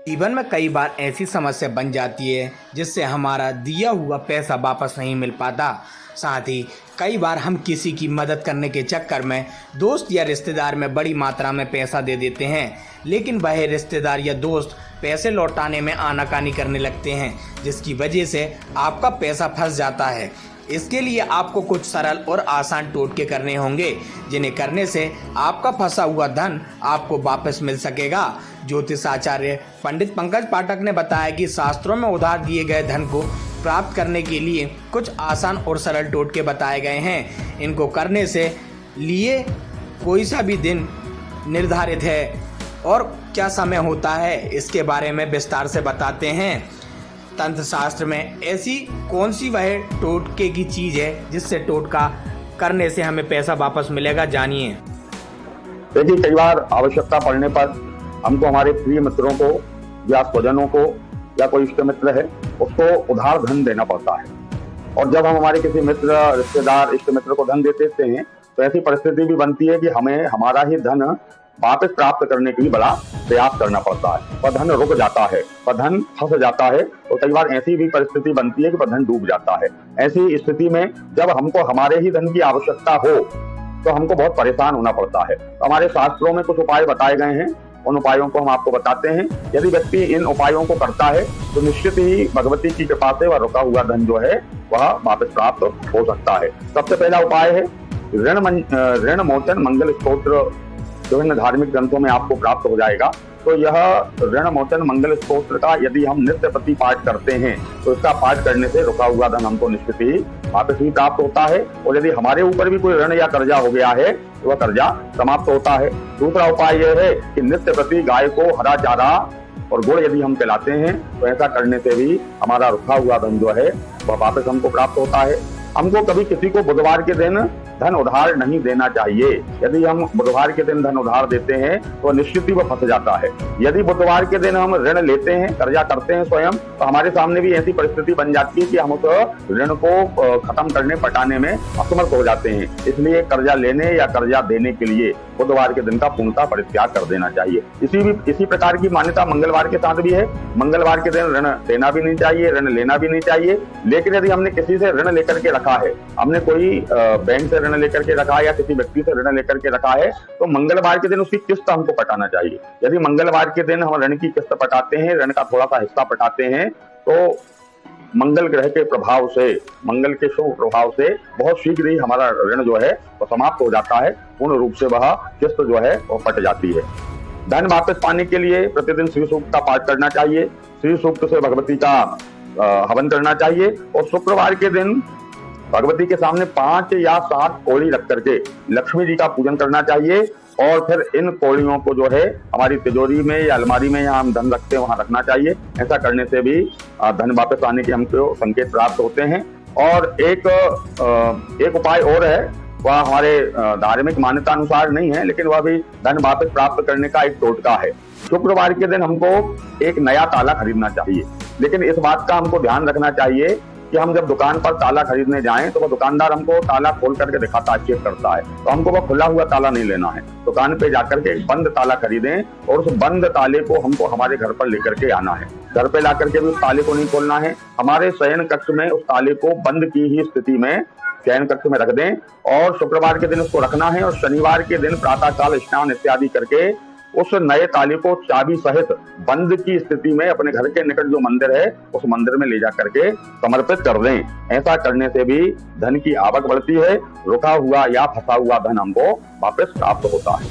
जीवन में कई बार ऐसी समस्या बन जाती है जिससे हमारा दिया हुआ पैसा वापस नहीं मिल पाता। साथ ही कई बार हम किसी की मदद करने के चक्कर में दोस्त या रिश्तेदार में बड़ी मात्रा में पैसा दे देते हैं, लेकिन वह रिश्तेदार या दोस्त पैसे लौटाने में आनाकानी करने लगते हैं, जिसकी वजह से आपका पैसा फंस जाता है। इसके लिए आपको कुछ सरल और आसान टोटके करने होंगे, जिन्हें करने से आपका फंसा हुआ धन आपको वापस मिल सकेगा। ज्योतिष आचार्य पंडित पंकज पाठक ने बताया कि शास्त्रों में उधार दिए गए धन को प्राप्त करने के लिए कुछ आसान और सरल टोटके बताए गए हैं। इनको करने से लिए कोई सा भी दिन निर्धारित है और क्या समय होता है, इसके बारे में विस्तार से बताते हैं। तंत्र शास्त्र में ऐसी कौन सी वह टोटके की चीज है जिससे टोटका करने से हमें पैसा वापस मिलेगा, जानिए। देखिए, कई बार आवश्यकता पड़ने पर हमको हमारे प्रिय मित्रों को या स्वजनों को या कोई इष्ट मित्र है उसको उधार धन देना पड़ता है। और जब हम हमारे किसी मित्र, रिश्तेदार, इष्ट मित्र को धन देते हैं तो ऐसी परिस्थिति भी बनती है कि हमें हमारा ही धन वापस प्राप्त करने के लिए बड़ा प्रयास करना पड़ता है, वह धन रुक जाता है, वह धन फंस जाता है। और कई बार ऐसी भी परिस्थिति बनती है कि वह धन डूब जाता है। ऐसी स्थिति में जब हमको हमारे ही धन की आवश्यकता हो तो हमको बहुत परेशान होना पड़ता है। तो हमारे शास्त्रों में कुछ उपाय बताए गए हैं, उन उपायों को हम आपको बताते हैं। यदि व्यक्ति इन उपायों को करता है तो निश्चित ही भगवती की कृपा से वह रुका हुआ धन जो है वह वापस प्राप्त हो सकता है। सबसे पहला उपाय है ऋण मोचन मंगल स्तोत्र, विभिन्न धार्मिक ग्रंथों में आपको प्राप्त हो जाएगा। तो यह ऋण मोचन मंगल स्तोत्र का यदि हम नित्य प्रति पाठ करते हैं तो इसका पाठ करने से रुका हुआ धन हमको निश्चित ही वापस ही प्राप्त होता है। और यदि हमारे ऊपर भी कोई ऋण या कर्जा हो गया है तो वह कर्जा समाप्त होता है। दूसरा उपाय यह है कि नित्य प्रति गाय को हरा चारा और गुड़ यदि हम खिलाते हैं तो ऐसा करने से भी हमारा रुका हुआ धन जो है वह वापस हमको प्राप्त होता है। हमको कभी किसी को बुधवार के दिन धन उधार नहीं देना चाहिए। यदि हम बुधवार के दिन धन उधार देते हैं तो निश्चित ही वह फंस जाता है। यदि बुधवार के दिन हम ऋण लेते हैं, कर्जा करते हैं स्वयं, तो हमारे सामने भी ऐसी परिस्थिति बन जाती है कि हम उस ऋण को खत्म करने पटाने में असमर्थ हो जाते हैं। इसलिए कर्जा लेने या कर्जा देने के लिए बुधवार के दिन का पूर्णतः परित्याग कर देना चाहिए। इसी प्रकार की मान्यता मंगलवार के साथ भी है। मंगलवार के दिन ऋण देना भी नहीं चाहिए, ऋण लेना भी नहीं चाहिए। लेकिन यदि हमने किसी से ऋण लेकर के रखा है, हमने कोई बैंक से ऋण लेकर के रखा है या किसी व्यक्ति से ऋण लेकर के रखा है, तो मंगलवार के दिन उसकी किस्त हमको पटाना चाहिए। यदि मंगलवार के दिन हम ऋण की किस्त पटाते हैं, ऋण का थोड़ा सा हिस्सा पटाते हैं, तो मंगल ग्रह के प्रभाव से, मंगल के शुभ प्रभाव से बहुत शीघ्र ही हमारा ऋण जो है वो समाप्त हो जाता है। पूर्ण रूप से वह किस्त जो है वो पट जाती है। धन वापस पाने के लिए प्रतिदिन श्री सूक्त का पाठ करना चाहिए। श्री सूक्त से भगवती का हवन करना चाहिए। और शुक्रवार के दिन भगवती के सामने 5 या 7 कौड़ी रख करके लक्ष्मी जी का पूजन करना चाहिए। और फिर इन कौड़ियों को जो है हमारी तिजोरी में या अलमारी में जहाँ हम धन रखते हैं वहां रखना चाहिए। ऐसा करने से भी धन वापस आने के हमको संकेत प्राप्त होते हैं। और एक उपाय और है, वह हमारे धार्मिक मान्यता अनुसार नहीं है, लेकिन वह भी धन वापस प्राप्त करने का एक टोटका है। शुक्रवार के दिन हमको एक नया ताला खरीदना चाहिए। लेकिन इस बात का हमको ध्यान रखना चाहिए कि हम जब दुकान पर ताला खरीदने जाएं तो वह दुकानदार हमको ताला खोल करके दिखाता है, चेक करता है, तो हमको वह खुला हुआ ताला नहीं लेना है। दुकान पे जाकर के एक बंद ताला खरीदें और उस बंद ताले को हमको हमारे घर पर लेकर के आना है। घर पे ला करके भी उस ताले को नहीं खोलना है। हमारे शयन कक्ष में उस ताले को बंद की ही स्थिति में शयन कक्ष में रख दें और शुक्रवार के दिन उसको रखना है। और शनिवार के दिन प्रातः काल स्नान इत्यादि करके उस नए ताले को चाबी सहित बंद की स्थिति में अपने घर के निकट जो मंदिर है उस मंदिर में ले जा करके समर्पित कर दें। ऐसा करने से भी धन की आवक बढ़ती है, रुका हुआ या फंसा हुआ धन हमको वापस प्राप्त होता है।